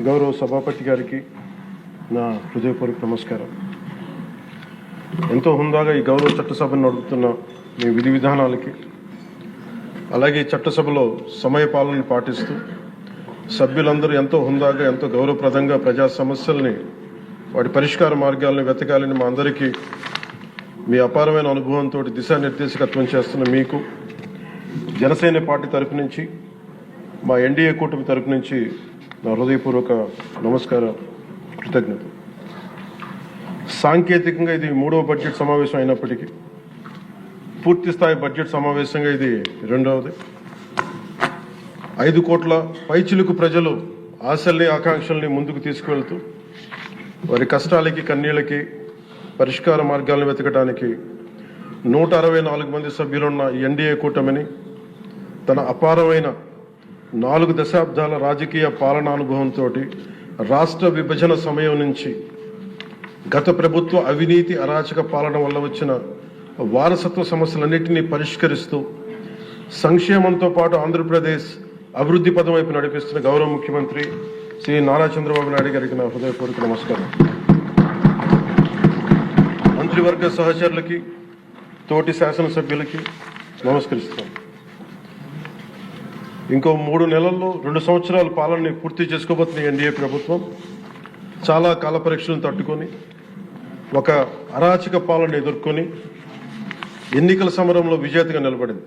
గౌరవ సభాపతి గారికి నా హృదయపూర్వక నమస్కారం. ఎంతో హుందాగా ఈ గౌరవ చట్టసభను నడుపుతున్న మీ విధి విధానాలకి, అలాగే చట్టసభలో సమయపాలనను పాటిస్తూ సభ్యులందరూ ఎంతో హుందాగా, ఎంతో గౌరవప్రదంగా ప్రజా సమస్యల్ని, వాటి పరిష్కార మార్గాలను వెతకాలని మా అందరికీ మీ అపారమైన అనుభవంతో దిశానిర్దేశకత్వం చేస్తున్న మీకు జనసేన పార్టీ తరపు నుంచి, మా ఎన్డీఏ కూటమి తరపు నుంచి నా హృదయపూర్వక నమస్కారం, కృతజ్ఞత. సాంకేతికంగా ఇది 3వ బడ్జెట్ సమావేశం అయినప్పటికీ పూర్తి స్థాయి బడ్జెట్ సమావేశంగా ఇది 2వది. 5 కోట్ల పైచిలుకు ప్రజలు ఆశల్ని, ఆకాంక్షల్ని ముందుకు తీసుకువెళ్తూ వారి కష్టాలకి, కన్నీళ్ళకి పరిష్కార మార్గాలను వెతకడానికి 164 మంది సభ్యులున్న ఎన్డీఏ కూటమిని తన అపారమైన 4 దశాబ్దాల రాజకీయ పాలనానుభవంతో రాష్ట్ర విభజన సమయం నుంచి గత ప్రభుత్వ అవినీతి, అరాచక పాలన వల్ల వచ్చిన వారసత్వ సమస్యలన్నింటినీ పరిష్కరిస్తూ సంక్షేమంతో పాటు ఆంధ్రప్రదేశ్ అభివృద్ధి పదం వైపు నడిపిస్తున్న గౌరవ ముఖ్యమంత్రి శ్రీ నారా చంద్రబాబు నాయుడు గారికి నా హృదయపూర్వక నమస్కారం. మంత్రివర్గ సహచరులకి, తోటి శాసనసభ్యులకి నమస్కరిస్తాను. ఇంకో 3 నెలల్లో 2 సంవత్సరాల పాలనని పూర్తి చేసుకోబోతున్న ఎన్డీఏ ప్రభుత్వం చాలా కాల పరీక్షలను తట్టుకొని, ఒక అరాచక పాలన ఎదుర్కొని ఎన్నికల సమరంలో విజేతగా నిలబడింది.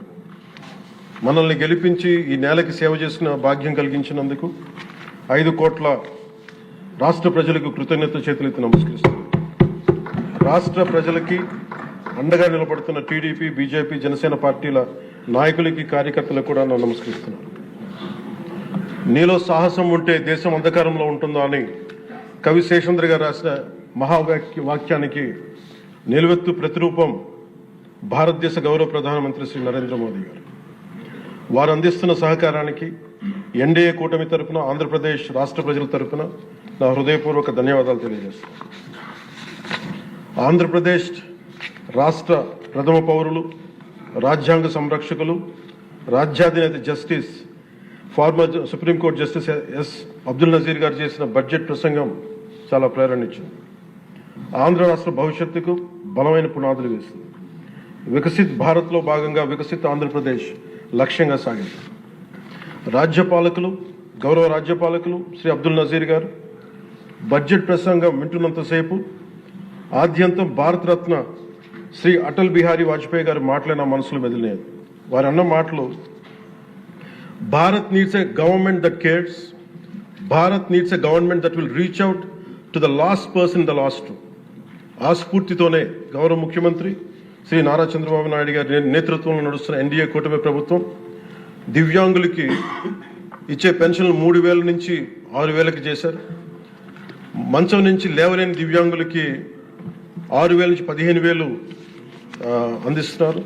మనల్ని గెలిపించి ఈ నేలకి సేవ చేసిన భాగ్యం కలిగించినందుకు 5 కోట్ల రాష్ట్ర ప్రజలకు కృతజ్ఞత చేతులెత్తి నమస్కరిస్తున్నాను. రాష్ట్ర ప్రజలకి అండగా నిలబడుతున్న టీడీపీ, బీజేపీ, జనసేన పార్టీల నాయకులకి, కార్యకర్తలకు కూడా నేను నమస్కరిస్తున్నాను. నీలో సాహసం ఉంటే దేశం అంధకారంలో ఉంటుందా అని కవి శేషేంద్ర గారు రాసిన వాక్యానికి నిలువెత్తు ప్రతిరూపం భారతదేశ గౌరవ ప్రధానమంత్రి శ్రీ నరేంద్ర మోదీ గారు. వారు అందిస్తున్న సహకారానికి ఎన్డీఏ కూటమి తరఫున, ఆంధ్రప్రదేశ్ రాష్ట్ర ప్రజల తరఫున నా హృదయపూర్వక ధన్యవాదాలు తెలియజేస్తున్నాను. ఆంధ్రప్రదేశ్ రాష్ట్ర ప్రథమ పౌరులు, రాజ్యాంగ సంరక్షకులు, రాజ్యాధినేత justice, former supreme court justice S Abdul Nazeer గారు చేసిన బడ్జెట్ ప్రసంగం చాలా ప్రేరణ ఇచ్చింది. ఆంధ్ర రాష్ట్ర భవిష్యత్తుకు బలమైన పునాదులు వేసింది. వికసిత్ భారత్లో భాగంగా వికసిత్ ఆంధ్రప్రదేశ్ లక్ష్యంగా సాగింది. రాజ్యపాలకులు, గౌరవ రాజ్యపాలకులు శ్రీ అబ్దుల్ నజీర్ గారు బడ్జెట్ ప్రసంగం వింటున్నంతసేపు ఆద్యంతం భారతరత్న శ్రీ అటల్ బిహారీ వాజ్పేయి గారు మాటలే నా మనసులో మెదిలినాయి. వారు అన్న మాటలు, Bharat needs a government that cares, Bharat needs a government that will reach out to the last person the last. ఆ స్ఫూర్తితోనే గౌరవ ముఖ్యమంత్రి శ్రీ నారా చంద్రబాబు నాయుడు గారి నేతృత్వంలో నడుస్తున్న ఎన్డీఏ కూటమి ప్రభుత్వం దివ్యాంగులకి ఇచ్చే పెన్షన్లు 3,000 నుంచి 6,000కి చేశారు. మంచం నుంచి లేవలేని దివ్యాంగులకి 6,000 నుంచి 15,000 అందిస్తున్నారు.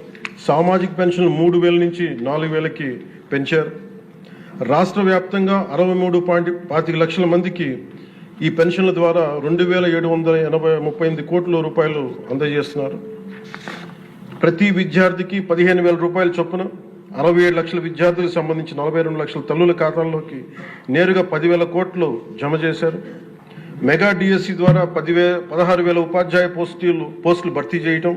సామాజిక పెన్షన్లు 3,000 నుంచి 4,000కి పెంచారు. రాష్ట్ర వ్యాప్తంగా 63.25 లక్షల మందికి ఈ పెన్షన్ల ద్వారా 2,738 కోట్ల రూపాయలు అందజేస్తున్నారు. ప్రతి విద్యార్థికి 15,000 రూపాయల చొప్పున 67 లక్షల విద్యార్థులకు సంబంధించి 42 లక్షల తల్లుల ఖాతాల్లోకి నేరుగా 10,000 కోట్లు జమ చేశారు. మెగా డిఎస్సి ద్వారా 16,000 ఉపాధ్యాయ పోస్టులు భర్తీ చేయటం,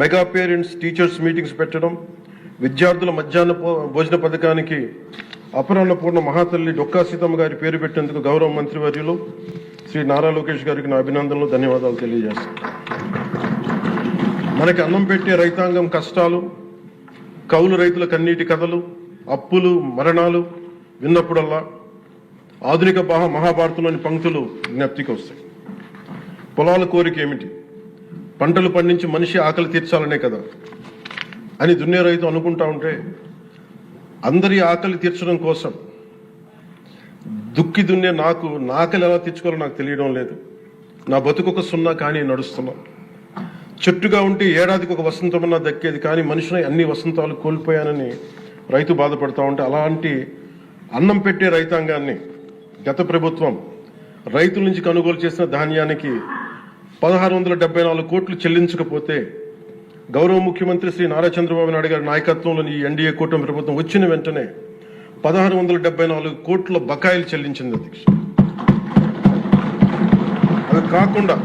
మెగా పేరెంట్స్ టీచర్స్ మీటింగ్స్ పెట్టడం, విద్యార్థుల మధ్యాహ్న భోజన పథకానికి అపరాన్నపూర్ణ మహాతల్లి డొక్కా సీతమ్మ గారి పేరు పెట్టేందుకు గౌరవ మంత్రివర్యులు శ్రీ నారా లోకేష్ గారికి నా అభినందనలు, ధన్యవాదాలు తెలియజేస్తాను. మనకి అన్నం పెట్టే రైతాంగం కష్టాలు, కౌలు రైతుల కన్నీటి కథలు, అప్పులు, మరణాలు విన్నప్పుడల్లా ఆధునిక మహాభారతంలోని పంక్తులు జ్ఞప్తికి వస్తాయి. పొలాల కోరిక ఏమిటి? పంటలు పండించి మనిషి ఆకలి తీర్చాలనే కదా అని దున్నే రైతు అనుకుంటా ఉంటే, అందరి ఆకలి తీర్చడం కోసం దుక్కి దున్నే నా ఆకలి ఎలా తీర్చుకోవాలో నాకు తెలియడం లేదు. నా బతుకొక సున్నా కానీ నడుస్తున్నా. చెట్టుగా ఉంటే ఏడాదికి ఒక వసంతమన్నా దక్కేది, కానీ మనిషిని అన్ని వసంతాలు కోల్పోయానని రైతు బాధపడతా ఉంటే, అలాంటి అన్నం పెట్టే రైతాంగాన్ని గత ప్రభుత్వం రైతుల నుంచి కొనుగోలు చేసిన ధాన్యానికి 1,674 కోట్లు చెల్లించకపోతే గౌరవ ముఖ్యమంత్రి శ్రీ నారా చంద్రబాబు నాయుడు గారి నాయకత్వంలోని ఎన్డీఏ కూటమి ప్రభుత్వం వచ్చిన వెంటనే 1,674 కోట్ల బకాయిలు చెల్లించింది అధ్యక్ష. అది కాకుండా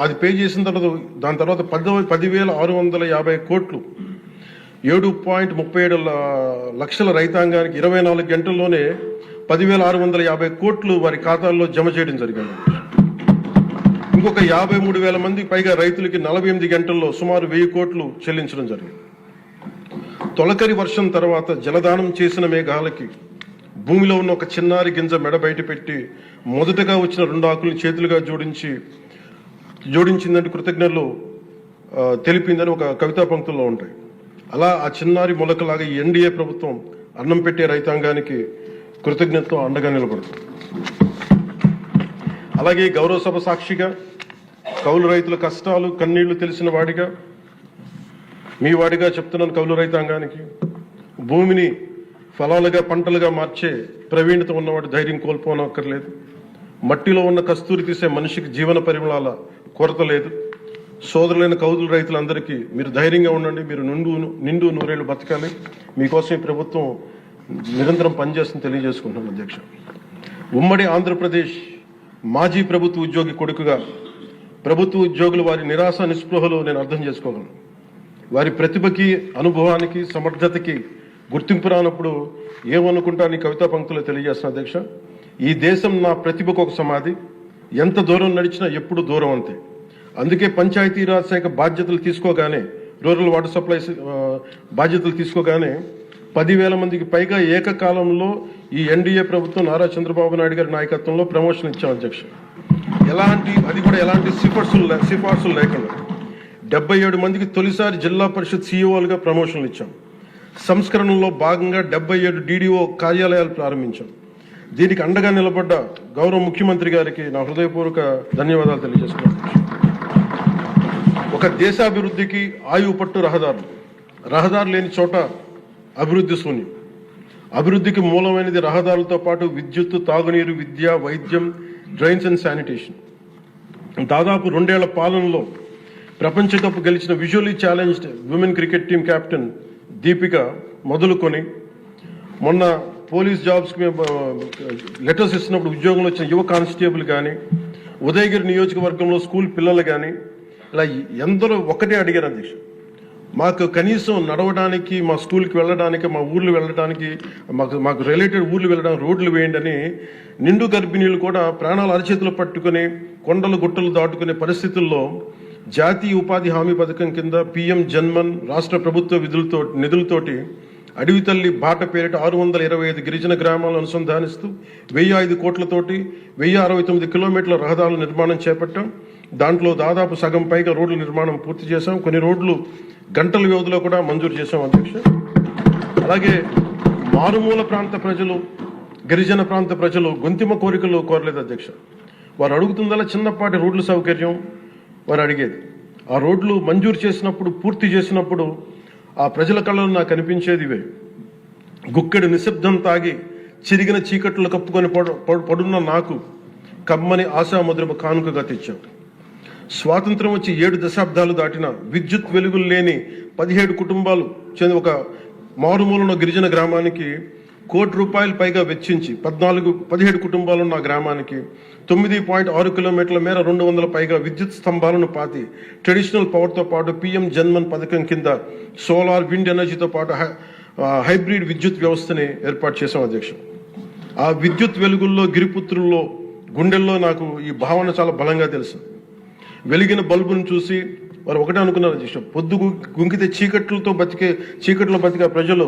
అది పే చేసిన తర్వాత దాని తర్వాత 10,650 కోట్లు 7.37 లక్షల రైతాంగానికి 24 గంటల్లోనే 10,650 కోట్లు వారి ఖాతాల్లో జమ చేయడం జరిగింది. ఇంకొక 53,000 మంది పైగా రైతులకి 48 గంటల్లో సుమారు 1,000 కోట్లు చెల్లించడం జరిగింది. తొలకరి వర్షం తర్వాత జలదానం చేసిన మేఘాలకి భూమిలో ఉన్న ఒక చిన్నారి గింజ మెడ బయట పెట్టి మొదటగా వచ్చిన 2 ఆకుల్ని చేతులుగా జోడించిందంటే కృతజ్ఞతలు తెలిపిందని ఒక కవితా పంక్తుల్లో ఉంటాయి. అలా ఆ చిన్నారి మొలకలాగా ఈ ఎన్డీఏ ప్రభుత్వం అన్నం పెట్టే రైతాంగానికి కృతజ్ఞతతో అండగా నిలబడుతుంది. అలాగే గౌరవ సభ సాక్షిగా కౌలు రైతుల కష్టాలు కన్నీళ్లు తెలిసిన వాడిగా మీ వాడిగా చెప్తున్నాను. కౌలు రైతాంగానికి భూమిని ఫలాలుగా పంటలుగా మార్చే ప్రవీణత ఉన్నవాడు ధైర్యం కోల్పోనక్కర్లేదు. మట్టిలో ఉన్న కస్తూరి తీసే మనిషికి జీవన పరిమళాల కొరత లేదు. సోదరులైన కౌలు రైతులందరికీ మీరు ధైర్యంగా ఉండండి. మీరు నిండు నూరేళ్లు బతకాలి. మీకోసం ఈ ప్రభుత్వం నిరంతరం పనిచేస్తుందని తెలియజేసుకుంటున్నాం. అధ్యక్ష, ఉమ్మడి ఆంధ్రప్రదేశ్ మాజీ ప్రభుత్వ ఉద్యోగి కొడుకుగా ప్రభుత్వ ఉద్యోగులు వారి నిరాశ నిస్పృహలు నేను అర్థం చేసుకోగలను. వారి ప్రతిభకి అనుభవానికి సమర్థతకి గుర్తింపు రానప్పుడు ఏమనుకుంటా నీ కవితా పంక్తులు తెలియజేస్తున్నా. అధ్యక్ష, ఈ దేశం నా ప్రతిభకు ఒక సమాధి, ఎంత దూరం నడిచినా ఎప్పుడు దూరం అంతే. అందుకే పంచాయతీరాజ్ శాఖ బాధ్యతలు తీసుకోగానే, రూరల్ వాటర్ సప్లై బాధ్యతలు తీసుకోగానే 10,000 మందికి పైగా ఏకకాలంలో ఈ ఎన్డీఏ ప్రభుత్వం నారా చంద్రబాబు నాయుడు గారి నాయకత్వంలో ప్రమోషన్ ఇచ్చాం. అధ్యక్ష, అది కూడా ఎలాంటి సిఫార్సులు లేకుండా 77 మందికి తొలిసారి జిల్లా పరిషత్ సీఈఓలుగా ప్రమోషన్లు ఇచ్చాం. సంస్కరణలో భాగంగా 77 డీడీఓ కార్యాలయాలు ప్రారంభించాం. దీనికి అండగా నిలబడ్డ గౌరవ ముఖ్యమంత్రి గారికి నా హృదయపూర్వక ధన్యవాదాలు తెలియజేస్తున్నాను. ఒక దేశాభివృద్ధికి ఆయువు పట్టు రహదారులు లేని చోట అభివృద్ధి శూన్యం. అభివృద్ధికి మూలమైనది రహదారులతో పాటు విద్యుత్తు, తాగునీరు, విద్య, వైద్యం, డ్రైన్స్ అండ్ శానిటేషన్. దాదాపు 2 ఏళ్ల పాలనలో ప్రపంచ కప్ గెలిచిన visually challenged women cricket team captain Deepika మొదలుకొని మొన్న పోలీస్ జాబ్స్కి లెటర్స్ ఇస్తున్నప్పుడు ఉద్యోగంలో వచ్చిన యువ కానిస్టేబుల్ కానీ, ఉదయగిరి నియోజకవర్గంలో స్కూల్ పిల్లలు కానీ, ఇలా ఎందరో ఒకటే అడిగారు. అధ్యక్ష, మాకు కనీసం నడవడానికి, మా స్కూల్కి వెళ్ళడానికి, మా ఊర్లు వెళ్ళడానికి, మాకు రిలేటెడ్ ఊర్లు వెళ్ళడానికి రోడ్లు వేయండి అని నిండు గర్భిణీలు కూడా ప్రాణాలు అరచేతులు పట్టుకుని కొండలు గుట్టలు దాటుకునే పరిస్థితుల్లో జాతీయ ఉపాధి హామీ పథకం కింద PM జన్మన్ రాష్ట్ర ప్రభుత్వ నిధులతోటి అడవి తల్లి బాట పేరిట 625 గిరిజన గ్రామాలను అనుసంధానిస్తూ 1,005 కోట్లతోటి 1,069 కిలోమీటర్ల రహదారుల నిర్మాణం చేపట్టాం. దాంట్లో దాదాపు సగం పైగా రోడ్ల నిర్మాణం పూర్తి చేశాం. కొన్ని రోడ్లు గంటల వ్యవధిలో కూడా మంజూరు చేశాం. అధ్యక్ష, అలాగే మారుమూల ప్రాంత ప్రజలు, గిరిజన ప్రాంత ప్రజలు గొంతిమ కోరికలు కోరలేదు. అధ్యక్ష, వారు అడుగుతుందలా చిన్నపాటి రోడ్ల సౌకర్యం వారు అడిగేది. ఆ రోడ్లు మంజూరు చేసినప్పుడు, పూర్తి చేసినప్పుడు ఆ ప్రజల కళ్ళలో నాకు అనిపించేది ఇవే. గుక్కెడు నిశ్శబ్దం తాగి చిరిగిన చీకట్లు కప్పుకొని పడున్న నాకు కమ్మని ఆశామధురమ కానుకగా తెచ్చాం. స్వాతంత్రం వచ్చి 7 దశాబ్దాలు దాటిన విద్యుత్ వెలుగులు లేని 17 కుటుంబాలు చెంది ఒక మారుమూలన గిరిజన గ్రామానికి ₹1 కోటి పైగా వెచ్చించి 17 కుటుంబాలు ఉన్న గ్రామానికి 9.6 కిలోమీటర్ల మేర 200 పైగా విద్యుత్ స్తంభాలను పాతి ట్రెడిషనల్ పవర్తో పాటు PM జన్మన్ పథకం కింద సోలార్, విండ్ ఎనర్జీతో పాటు హైబ్రిడ్ విద్యుత్ వ్యవస్థని ఏర్పాటు చేశాం. అధ్యక్ష, ఆ విద్యుత్ వెలుగుల్లో, గిరిపుత్రుల్లో, గుండెల్లో నాకు ఈ భావన చాలా బలంగా తెలుసు. వెలిగిన బల్బును చూసి వారు ఒకటే అనుకున్నారు. అధ్యక్ష, పొద్దు గుంకితే చీకట్లో బతికే ప్రజలు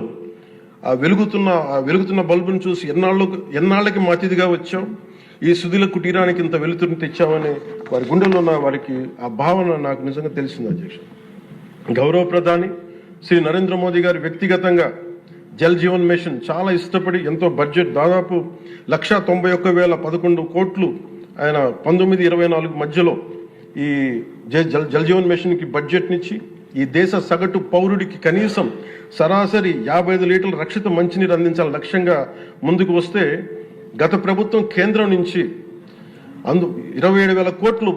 ఆ వెలుగుతున్న బల్బును చూసి ఎన్నాళ్ళకి మా అతిథిగా వచ్చాం, ఈ సుధీల కుటీరానికి ఇంత వెలుతురుని తెచ్చామని వారి గుండెల్లో ఉన్న వారికి ఆ భావన నాకు నిజంగా తెలిసింది. అధ్యక్ష, గౌరవ ప్రధాని శ్రీ నరేంద్ర మోదీ గారు వ్యక్తిగతంగా జల్ జీవన్ మిషన్ చాలా ఇష్టపడి ఎంతో బడ్జెట్ దాదాపు 191,011 కోట్లు ఆయన 1924 మధ్యలో ఈ జల్ జీవన్ మిషన్కి బడ్జెట్నిచ్చి ఈ దేశ సగటు పౌరుడికి కనీసం సరాసరి 55 లీటర్ల రక్షిత మంచినీరు అందించాలని లక్ష్యంగా ముందుకు వస్తే గత ప్రభుత్వం కేంద్రం నుంచి 27,000 కోట్లు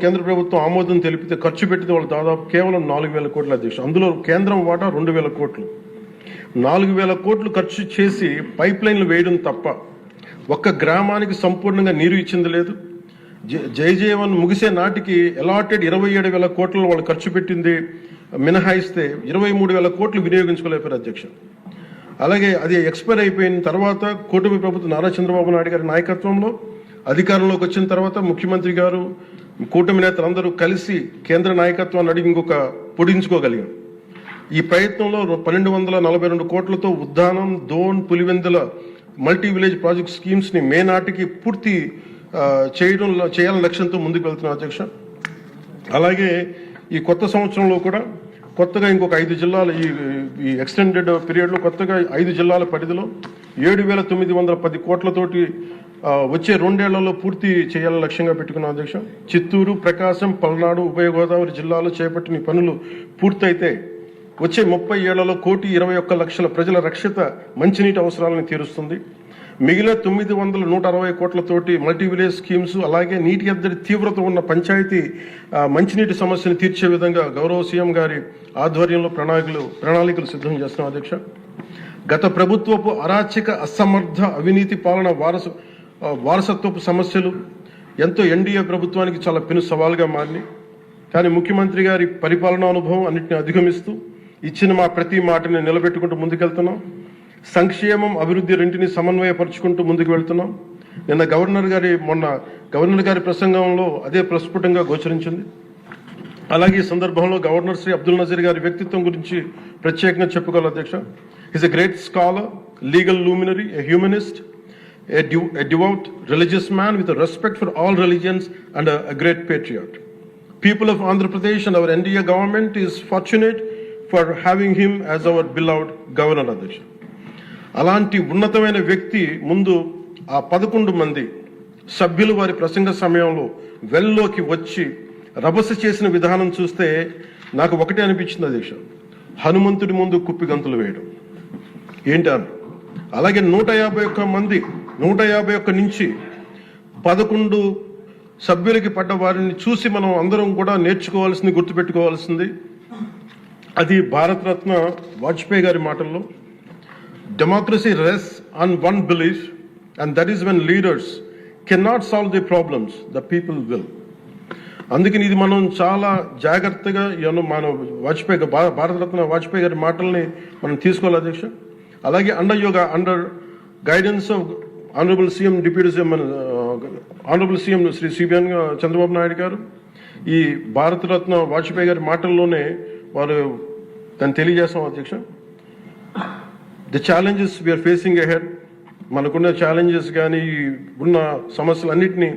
కేంద్ర ప్రభుత్వం ఆమోదం తెలిపితే ఖర్చు పెట్టింది వాళ్ళు దాదాపు కేవలం 4,000 కోట్ల. అధ్యక్ష, అందులో కేంద్రం వాటా 2,000 కోట్లు. 4,000 కోట్లు ఖర్చు చేసి పైప్ లైన్లు వేయడం తప్ప ఒక్క గ్రామానికి సంపూర్ణంగా నీరు ఇచ్చింది లేదు. జయజీవన్ ముగిసే నాటికి అలాటెడ్ 27,000 కోట్లు వాళ్ళు ఖర్చు పెట్టింది మినహాయిస్తే 23,000 కోట్లు వినియోగించుకోలేపారు అధ్యక్ష. అలాగే అది ఎక్స్పైర్ అయిపోయిన తర్వాత కూటమి ప్రభుత్వం నారా చంద్రబాబు నాయుడు గారి నాయకత్వంలో అధికారంలోకి వచ్చిన తర్వాత ముఖ్యమంత్రి గారు కూటమి నేతలందరూ కలిసి కేంద్ర నాయకత్వాన్ని అడిగి ఇంకొక పొడించుకోగలిగాం. ఈ ప్రయత్నంలో 1,242 కోట్లతో Uddanam, Dhone, Pulivendula multi village project schemes ని మే నాటికి పూర్తి చేయాలని లక్ష్యంతో ముందుకు వెళ్తున్నాం అధ్యక్ష. అలాగే ఈ కొత్త సంవత్సరంలో కూడా కొత్తగా ఇంకొక 5 జిల్లాలు ఈ ఎక్స్టెండెడ్ పీరియడ్లో కొత్తగా 5 జిల్లాల పరిధిలో 7,910 కోట్లతోటి వచ్చే 2 ఏళ్లలో పూర్తి చేయాలని లక్ష్యంగా పెట్టుకున్నాం అధ్యక్ష. చిత్తూరు, ప్రకాశం, పల్నాడు, ఉభయ గోదావరి జిల్లాలో చేపట్టిన పనులు పూర్తయితే వచ్చే 30 ఏళ్లలో 1,21,00,000 ప్రజల రక్షిత మంచినీటి అవసరాలను తీరుస్తుంది. మిగిలిన 960 కోట్లతోటి మల్టీ విలేజ్ స్కీమ్స్, అలాగే నీటి ఎద్దడి తీవ్రత ఉన్న పంచాయతీ మంచినీటి సమస్యను తీర్చే విధంగా గౌరవ సీఎం గారి ఆధ్వర్యంలో ప్రణాళికలు సిద్ధం చేస్తున్నాం అధ్యక్ష. గత ప్రభుత్వపు అరాచక, అసమర్థ, అవినీతి పాలన వారసత్వపు సమస్యలు ఎంతో ఎన్డీఏ ప్రభుత్వానికి చాలా పెను సవాల్గా మారినాయి. కానీ ముఖ్యమంత్రి గారి పరిపాలనా అనుభవం అన్నింటినీ అధిగమిస్తూ ఇచ్చిన మా ప్రతి మాటని నిలబెట్టుకుంటూ ముందుకెళ్తున్నాం. సంక్షేమం, అభివృద్ధి రెంటిని సమన్వయపరుచుకుంటూ ముందుకు వెళ్తున్నాం. మొన్న గవర్నర్ గారి ప్రసంగంలో అదే ప్రస్ఫుటంగా గోచరించింది. అలాగే ఈ సందర్భంలో గవర్నర్ శ్రీ అబ్దుల్ నజీర్ గారి వ్యక్తిత్వం గురించి ప్రత్యేకంగా చెప్పుకోవాలి అధ్యక్ష. Is a great scholar, legal luminary, a humanist, a devout religious man with a respect for all religions and a great patriot. People of Andhra Pradesh and our NDA government is fortunate for having him as our beloved governor అధ్యక్ష. అలాంటి ఉన్నతమైన వ్యక్తి ముందు ఆ 11 మంది సభ్యులు వారి ప్రసంగ సమయంలో వెల్లోకి వచ్చి రభస చేసిన విధానం చూస్తే నాకు ఒకటే అనిపించింది అధ్యక్ష, హనుమంతుడి ముందు కుప్పి గంతులు వేయడం ఏంటని. అలాగే 151 నుంచి 11 సభ్యులకి పడ్డ వారిని చూసి మనం అందరం కూడా నేర్చుకోవాల్సింది, గుర్తుపెట్టుకోవాల్సింది అది భారతరత్న వాజ్పేయి గారి మాటల్లో, democracy రెsts on one belief, and that is when leaders cannot solve the problems, the people will. అందుకని ఇది మనం చాలా జాగ్రత్తగా మన భారతరత్న వాజ్పేయి గారి మాటల్ని మనం తీసుకోవాలి అధ్యక్ష. అలాగే under guidance of honourable CM deputy CM honourable CM Shri CBN Chandrababu Naidu గారు ఈ భారతరత్న వాజ్పేయి గారి మాటల్లోనే వారు దాన్ని తెలియజేస్తాం అధ్యక్ష. The challenges we are facing ahead, మనకున్న ఛాలెంజెస్ కానీ ఉన్న సమస్యలన్నింటినీ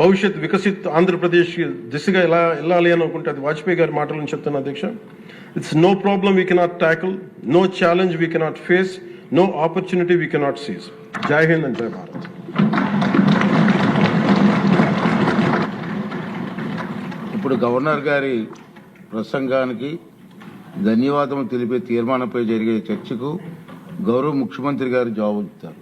భవిష్యత్ వికసిత్ ఆంధ్రప్రదేశ్ దిశగా ఎలా వెళ్ళాలి అని అనుకుంటే అది వాజ్పేయి గారి మాటలను చెప్తాను అధ్యక్ష. It's no problem we cannot tackle, no challenge we cannot face, no opportunity we cannot seize. Jai Hind and జై భారత్. ఇప్పుడు గవర్నర్ గారి ప్రసంగానికి ధన్యవాదం తెలిపే తీర్మానంపై జరిగే చర్చకు గౌరవ ముఖ్యమంత్రి గారు జవాబుతారు.